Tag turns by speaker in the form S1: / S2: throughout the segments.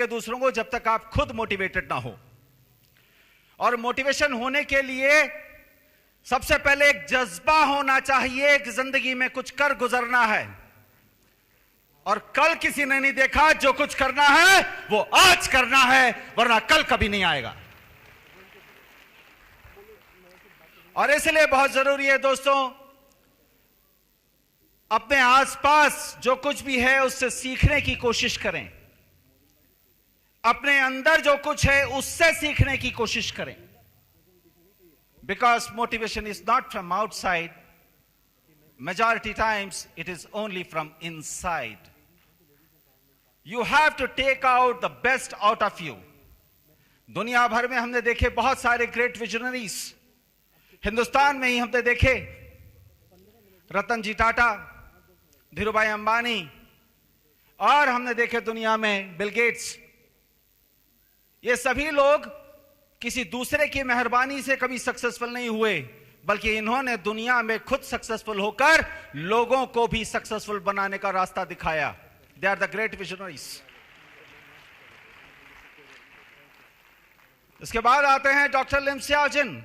S1: दूसरों को जब तक आप खुद मोटिवेटेड ना हो। और मोटिवेशन होने के लिए सबसे पहले एक जज्बा होना चाहिए कि जिंदगी में कुछ कर गुजरना है, और कल किसी ने नहीं देखा। जो कुछ करना है वो आज करना है, वरना कल कभी नहीं आएगा। और इसलिए बहुत जरूरी है दोस्तों, अपने आसपास जो कुछ भी है उससे सीखने की कोशिश करें। अपने अंदर जो कुछ है उससे सीखने की कोशिश करें। Because motivation is not from outside, majority times it is only from inside. You have to take out the best out of you. दुनिया भर में हमने देखे बहुत सारे ग्रेट विजनरीज। हिंदुस्तान में ही हमने देखे रतन जी टाटा, धीरूभाई अंबानी, और हमने देखे दुनिया में बिल गेट्स। ये सभी लोग किसी दूसरे की मेहरबानी से कभी सक्सेसफुल नहीं हुए, बल्कि इन्होंने दुनिया में खुद सक्सेसफुल होकर लोगों को भी सक्सेसफुल बनाने का रास्ता दिखाया। They are the great visionaries. इसके बाद आते हैं doctor Lim Siow Jin,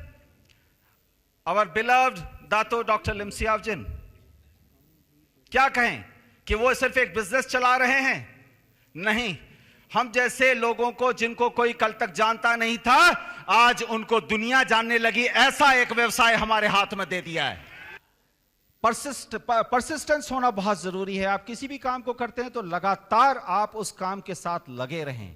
S1: our beloved Dato doctor Lim Siow Jin. क्या कहें कि वो सिर्फ एक बिजनेस चला रहे हैं? नहीं, हम जैसे लोगों को जिनको कोई कल तक जानता नहीं था, आज उनको दुनिया जानने लगी। ऐसा एक व्यवसाय हमारे हाथ में दे दिया है। परसिस्टेंस होना बहुत जरूरी है। आप किसी भी काम को करते हैं तो लगातार आप उस काम के साथ लगे रहें।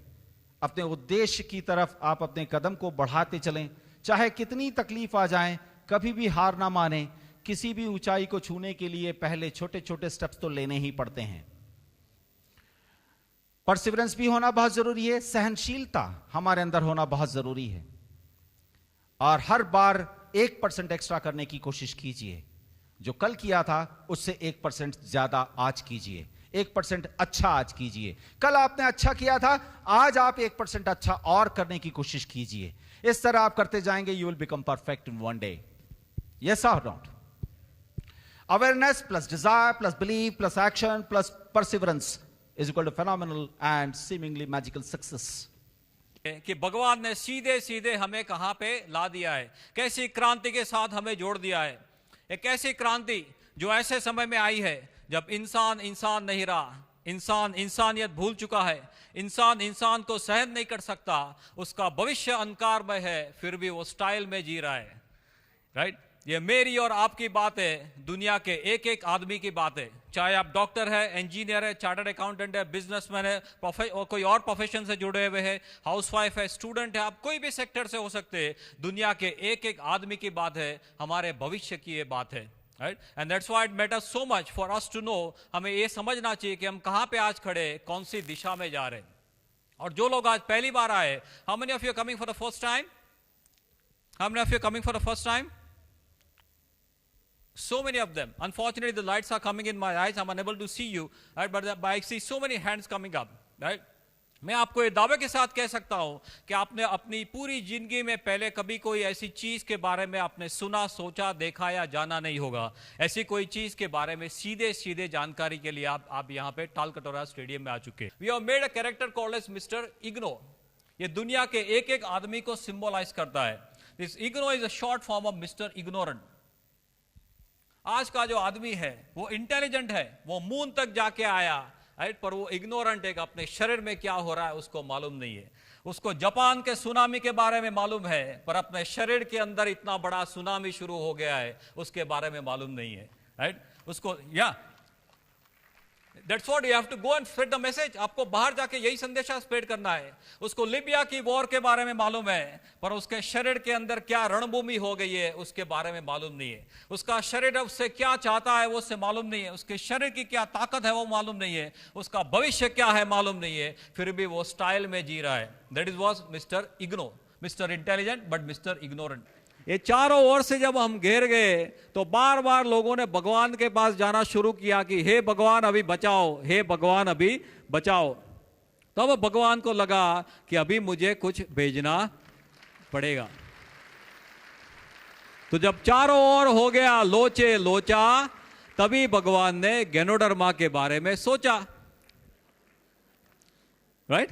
S1: अपने उद्देश्य की तरफ आप अपने कदम को बढ़ाते चलें, चाहे कितनी तकलीफ आ जाए, कभी भी हार ना माने। किसी भी ऊंचाई को छूने के लिए पहले छोटे छोटे स्टेप्स तो लेने ही पड़ते हैं। परसिवरेंस भी होना बहुत जरूरी है। सहनशीलता हमारे अंदर होना बहुत जरूरी है। और हर बार 1% एक्स्ट्रा करने की कोशिश कीजिए। जो कल किया था उससे 1% ज्यादा आज कीजिए। 1% अच्छा आज कीजिए। कल आपने अच्छा किया था, आज आप 1% अच्छा और करने की कोशिश कीजिए। इस तरह आप करते जाएंगे, you will become perfect in one day. Yes और not? Awareness plus desire plus believe plus action plus perseverance is equal to phenomenal and seemingly magical success.
S2: कि भगवान ने सीधे सीधे हमें कहां पे ला दिया है, कैसी क्रांति के साथ हमें जोड़ दिया है। एक ऐसी क्रांति जो ऐसे समय में आई है जब इंसान इंसान नहीं रहा, इंसान इंसानियत भूल चुका है, इंसान इंसान को सहन नहीं कर सकता, उसका भविष्य अंधकारमय है, फिर भी वो स्टाइल में जी रहा है। राइट? ये मेरी और आपकी बात है, दुनिया के एक एक आदमी की बात है। चाहे आप डॉक्टर है, इंजीनियर है, चार्टर्ड अकाउंटेंट है, बिजनेसमैन है, और कोई और प्रोफेशन से जुड़े हुए हैं, हाउसवाइफ है, स्टूडेंट है, आप कोई भी सेक्टर से हो सकते हैं। दुनिया के एक एक आदमी की बात है, हमारे भविष्य की ये बात है। Right? And that's why it matters so much for us to know. हमें ये समझना चाहिए कि हम कहां पे आज खड़े, कौन सी दिशा में जा रहे हैं। और जो लोग आज पहली बार आए, how many of you coming for the first time? How many of you coming for the first time? So many of them. Unfortunately, the lights are coming in my eyes. I'm unable to see you, right? But I see so many hands coming up, right? मैं आपको ये दावे के साथ कह सकता हूं कि आपने अपनी पूरी जिंदगी में पहले कभी कोई ऐसी चीज के बारे में आपने सुना, सोचा, देखा या जाना नहीं होगा। ऐसी कोई चीज के बारे में सीधे सीधे जानकारी के लिए आप यहाँ पे तालकटोरा स्टेडियम में आ चुके। We have made a character called as Mr. Igno. ये दुनिया के एक एक आदमी को सिंबलाइज करता है। This Igno is a short form of Mr. Ignorant. आज का जो आदमी है वो इंटेलिजेंट है, वो मून तक जाके आया, राइट? पर वो इग्नोरेंट है, अपने शरीर में क्या हो रहा है उसको मालूम नहीं है। उसको जापान के सुनामी के बारे में मालूम है, पर अपने शरीर के अंदर इतना बड़ा सुनामी शुरू हो गया है उसके बारे में मालूम नहीं है। राइट? उसको That's what you have to go and spread the message. आपको बाहर जाके यही संदेशा स्प्रेड करना है। उसको लिबिया की वॉर के बारे में मालूम है, पर उसके शरीर के अंदर क्या रणभूमि हो गई है उसके बारे में मालूम नहीं है। उसका शरीर उससे क्या चाहता है वो उससे मालूम नहीं है। उसके शरीर की क्या ताकत है वो मालूम नहीं है। उसका भविष्य क्या है मालूम नहीं है, फिर भी वो स्टाइल में जी रहा है। That was Mr. Igno. Mr. Intelligent but Mr. Ignorant. ये चारों ओर से जब हम घेर गए तो बार बार लोगों ने भगवान के पास जाना शुरू किया कि हे भगवान अभी बचाओ, हे भगवान अभी बचाओ। तब भगवान को लगा कि अभी मुझे कुछ भेजना पड़ेगा। तो जब चारों ओर हो गया लोचे लोचा, तभी भगवान ने गैनोडर्मा के बारे में सोचा। राइट?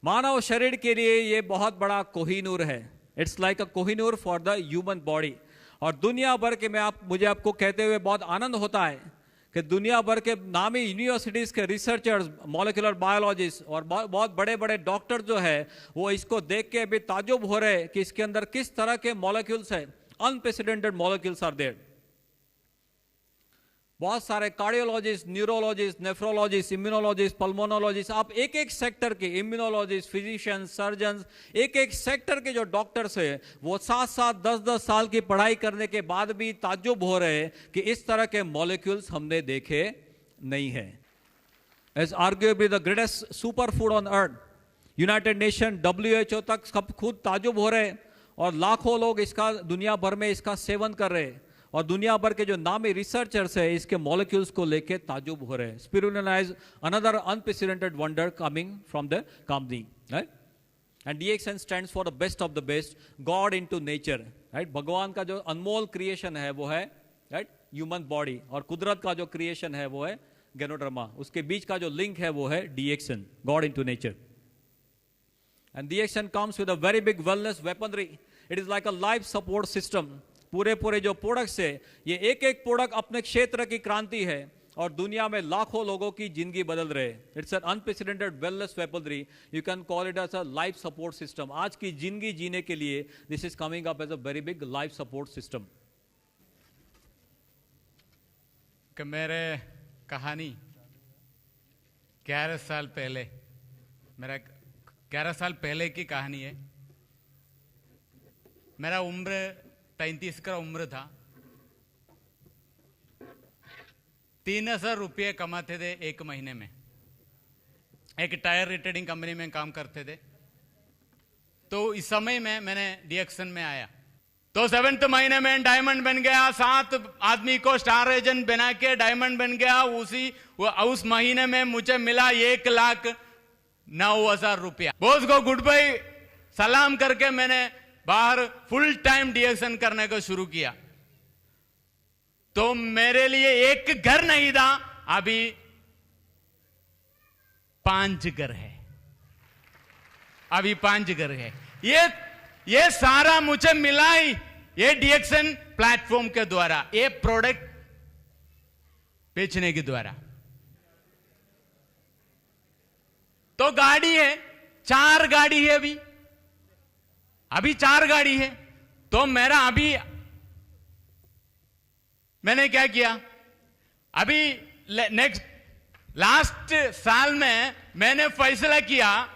S2: मानव शरीर के लिए ये बहुत बड़ा कोहिनूर है. It's like a Kohinoor for the human body. और दुनिया भर के मुझे आपको कहते हुए बहुत आनंद होता है कि दुनिया भर के नामी यूनिवर्सिटीज के रिसर्चर्स, मॉलिक्यूलर बायोलॉजिस्ट और बहुत बड़े बड़े डॉक्टर जो है वो इसको देख के अभी ताजुब हो रहे हैं कि इसके अंदर किस तरह के मॉलिक्यूल्स है. Unprecedented molecules are there. बहुत सारे cardiologist, neurologist, nephrologist, immunologist, pulmonologist, आप एक एक सेक्टर के इम्यूनोलॉजिस्ट, फिजिशियंस, सर्जन्स, एक एक सेक्टर के जो डॉक्टर्स हैं वो 7-7, 10-10 साल की पढ़ाई करने के बाद भी ताज्जुब हो रहे हैं कि इस तरह के मॉलिक्यूल्स हमने देखे नहीं है. As arguably the greatest super food on earth. United Nation, WHO तक सब खुद ताज्जुब हो रहे हैं और लाखों लोग इसका दुनिया भर में इसका सेवन कर रहे हैं. और दुनिया भर के जो नामी रिसर्चर्स है इसके मॉलिक्यूल्स को लेके ताजुब हो रहे हैं. Spirulina is another unprecedented wonder coming from the company, right. And DXN stands for the best of the best, God into nature, right. भगवान का जो अनमोल क्रिएशन है वो है, राइट, ह्यूमन बॉडी. और कुदरत का जो क्रिएशन है वो है गैनोडर्मा. उसके बीच का जो लिंक है वो है DXN, God into nature. And DXN comes with a very big wellness weaponry. It is like a life support system. पूरे जो प्रोडक्ट्स है ये एक एक प्रोडक्ट अपने क्षेत्र की क्रांति है और दुनिया में लाखों लोगों की जिंदगी बदल रहे. It's an unprecedented wellness weaponry. You can call it as a life support system. आज की जिंदगी जीने के लिए this is coming up as a very big life support system.
S3: मेरे कहानी 11 साल पहले, मेरा 11 साल पहले की कहानी है. मेरा उम्र 33 का उम्र था. 3000 रुपये कमाते थे एक महीने में. एक टायर रिटेलिंग कंपनी में काम करते थे. तो इस समय में मैंने DXN में आया तो 7th महीने में डायमंड बन गया. 7 आदमी को स्टार एजेंट बना के डायमंड बन गया. उस महीने में मुझे मिला 1,09,000 रुपया. बॉस को गुड बाय सलाम करके मैंने बाहर फुल टाइम DXN करने को शुरू किया. तो मेरे लिए एक घर नहीं था, अभी 5 घर है. अभी 5 घर है. ये सारा मुझे मिला ही ये DXN प्लेटफॉर्म के द्वारा, ये प्रोडक्ट बेचने के द्वारा. तो गाड़ी है, 4 गाड़ी है. अभी 4 गाड़ी है. तो मेरा अभी मैंने क्या किया, अभी लास्ट साल में मैंने फैसला किया.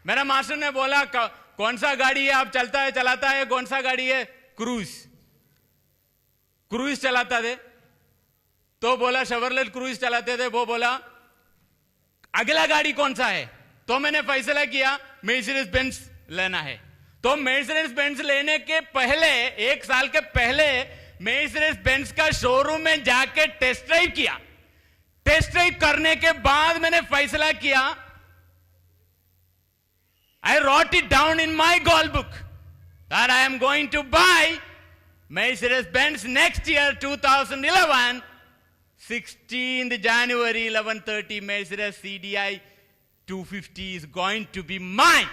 S3: मेरा मास्टर ने बोला कौन सा गाड़ी है आप चलाता है, कौन सा गाड़ी है, क्रूज चलाता थे. तो बोला शेवरलेट क्रूज चलाते थे. वो बोला अगला गाड़ी कौन सा है. तो मैंने फैसला किया मर्सिडीज बेंज लेना है. तो मर्सिडीज बेंज लेने के पहले 1 साल के पहले मर्सिडीज बेंज का शोरूम में जाके टेस्ट ड्राइव किया. टेस्ट ड्राइव करने के बाद मैंने फैसला किया, I wrote it down in my goal book that I am going to buy Mercedes-Benz next year 2011, 16th January 11:30 Mercedes CDI 250 is going to be mine.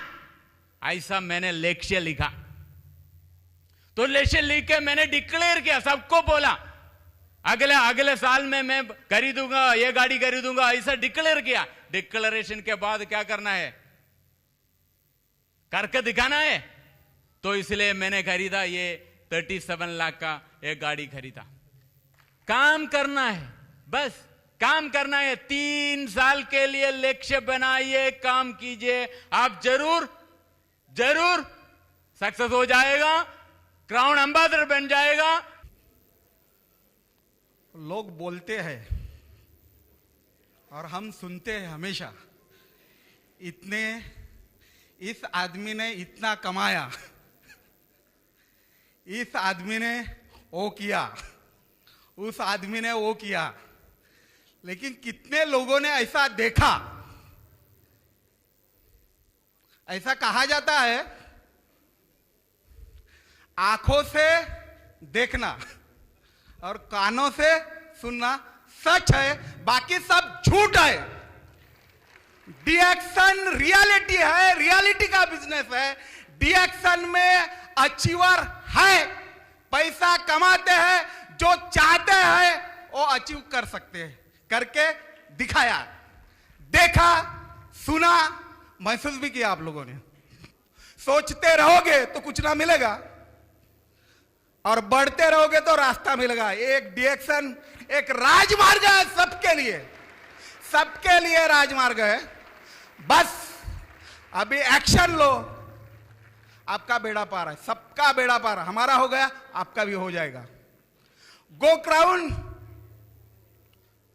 S3: ऐसा मैंने लक्ष्य लिखा. तो लक्ष्य लिख के मैंने डिक्लेयर किया, सबको बोला अगले साल में मैं खरीदूंगा, ये गाड़ी खरीदूंगा, ऐसा डिक्लेयर किया. डिक्लेरेशन के बाद क्या करना है, करके दिखाना है. तो इसलिए मैंने खरीदा, ये 37 लाख का एक गाड़ी खरीदा. काम करना है, बस काम करना है. 3 साल के लिए लक्ष्य बनाइए, काम कीजिए, आप जरूर सक्सेस हो जाएगा, क्राउन एम्बेसडर बन जाएगा.
S4: लोग बोलते हैं और हम सुनते हैं हमेशा, इस आदमी ने इतना कमाया, इस आदमी ने वो किया, उस आदमी ने वो किया. लेकिन कितने लोगों ने ऐसा देखा? ऐसा कहा जाता है आंखों से देखना और कानों से सुनना सच है, बाकी सब झूठ है. डीएक्शन रियलिटी है, रियलिटी का बिजनेस है। डीएक्शन में अचीवर है, पैसा कमाते हैं, जो चाहते हैं वो अचीव कर सकते हैं, करके दिखाया, देखा, सुना, महसूस भी किया। आप लोगों ने सोचते रहोगे तो कुछ ना मिलेगा, और बढ़ते रहोगे तो रास्ता मिलेगा। एक डीएक्शन एक राजमार्ग है सबके लिए, सबके लिए राजमार्ग है। बस अभी एक्शन लो, आपका बेड़ा पार है, सबका बेड़ा पार है। हमारा हो गया, आपका भी हो जाएगा। गो क्राउन,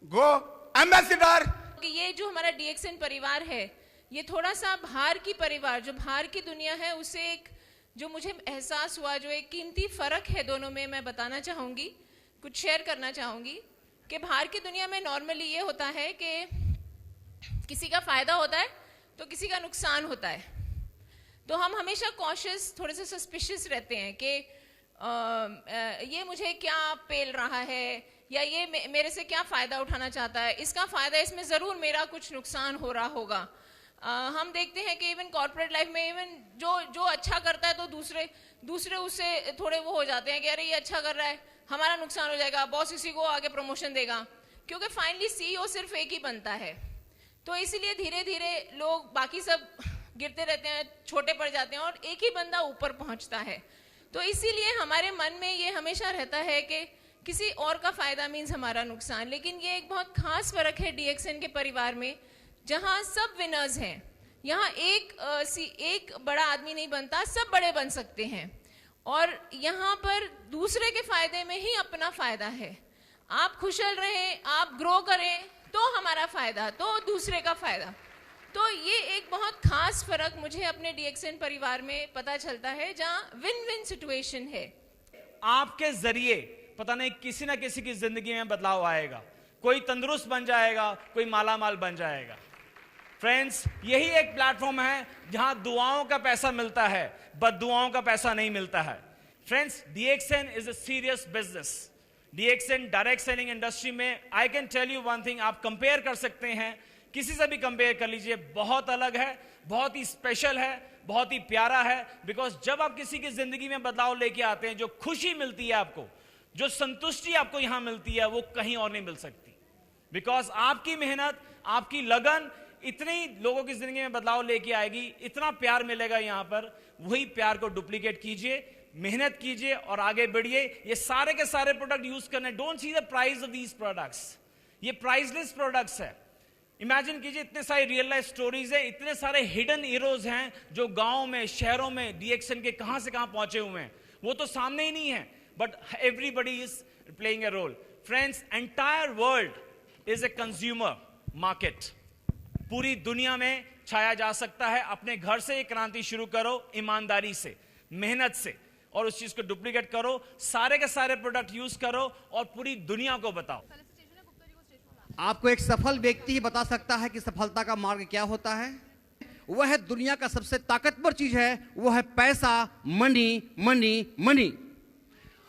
S4: गो एम्बेसडर।
S5: ये जो हमारा डीएक्सन परिवार है, ये थोड़ा सा बाहर की परिवार, जो बाहर की दुनिया है, उससे एक जो मुझे एहसास हुआ, जो एक कीमती फर्क है दोनों में, मैं बताना चाहूंगी, कुछ शेयर करना चाहूंगी। कि बाहर की दुनिया में नॉर्मली ये होता है कि किसी का फायदा होता है तो किसी का नुकसान होता है, तो हम हमेशा कॉशियस, थोड़े से सस्पिशियस रहते हैं कि ये मुझे क्या पेल रहा है, या ये मेरे से क्या फायदा उठाना चाहता है, इसका फायदा, इसमें जरूर मेरा कुछ नुकसान हो रहा होगा। हम देखते हैं कि इवन कॉर्पोरेट लाइफ में, इवन जो अच्छा करता है तो दूसरे उससे थोड़े वो हो जाते हैं कि अरे ये अच्छा कर रहा है, हमारा नुकसान हो जाएगा, बॉस इसी को आगे प्रमोशन देगा, क्योंकि फाइनली सीईओ सिर्फ एक ही बनता है। तो इसीलिए धीरे धीरे लोग बाकी सब गिरते रहते हैं, छोटे पड़ जाते हैं, और एक ही बंदा ऊपर पहुंचता है। तो इसीलिए हमारे मन में ये हमेशा रहता है कि किसी और का फायदा मीन्स हमारा नुकसान। लेकिन ये एक बहुत खास फर्क है डीएक्सन के परिवार में, जहां सब विनर्स हैं। यहाँ एक बड़ा आदमी नहीं बनता, सब बड़े बन सकते हैं, और यहाँ पर दूसरे के फायदे में ही अपना फायदा है। आप खुशहाल रहें, आप ग्रो करें तो हमारा फायदा, तो दूसरे का फायदा। तो ये एक बहुत खास फर्क मुझे अपने डीएक्सन परिवार में पता चलता है, जहाँ विन विन सिचुएशन है।
S6: आपके जरिए पता नहीं किसी ना किसी की जिंदगी में बदलाव आएगा, कोई तंदुरुस्त बन जाएगा, कोई मालामाल बन जाएगा। फ्रेंड्स, यही एक प्लेटफॉर्म है जहां दुआओं का पैसा मिलता है, बद्दुआओं का पैसा नहीं मिलता है। Friends, DXN is a serious business. DXN direct selling industry में I can tell you one thing, आप कंपेयर कर सकते हैं, किसी से भी कंपेयर कर लीजिए, बहुत अलग है, बहुत ही स्पेशल है, बहुत ही प्यारा है। बिकॉज जब आप किसी की जिंदगी में बदलाव लेके आते हैं, जो खुशी मिलती है आपको, जो संतुष्टि आपको यहां मिलती है, वो कहीं और नहीं मिल सकती। बिकॉज आपकी मेहनत, आपकी लगन इतनी लोगों की जिंदगी में बदलाव लेके आएगी, इतना प्यार मिलेगा यहां पर। वही प्यार को डुप्लीकेट कीजिए, मेहनत कीजिए और आगे बढ़िए। ये सारे के सारे प्रोडक्ट यूज करने, don't see the price of these products, ये प्राइसलेस प्रोडक्ट्स है। इमेजिन कीजिए, इतने सारे रियल लाइफ स्टोरीज है, इतने सारे हिडन हीरोज हैं जो गांव में, शहरों में डीएक्सन के कहां से कहां पहुंचे हुए हैं, वो तो सामने ही नहीं है, but everybody is playing a role. Friends, entire world is a consumer market. पूरी दुनिया में छाया जा सकता है। अपने घर से ये क्रांति शुरू करो, ईमानदारी से, मेहनत से, और उस चीज को डुप्लीकेट करो, सारे के सारे प्रोडक्ट यूज करो और पूरी दुनिया को बताओ।
S7: आपको एक सफल व्यक्ति ही बता सकता है कि सफलता का मार्ग क्या होता है। वह है दुनिया का सबसे ताकतवर चीज है, वो है पैसा, मनी मनी मनी।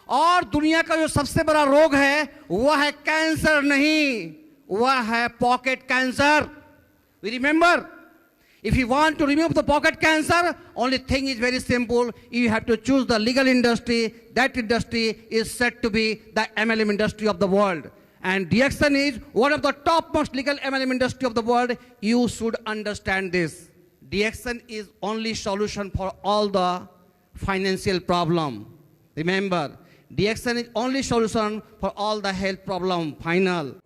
S7: और दुनिया का जो सबसे बड़ा रोग है वह है कैंसर नहीं, वह है pocket cancer. We remember, if you want to remove the pocket cancer, only thing is very simple. You have to choose the legal industry. That industry is said to be the MLM industry of the world. And DXN is one of the topmost legal MLM industry of the world. You should understand this. DXN is only solution for all the financial problem. Remember, DXN is only solution for all the health problem. Final.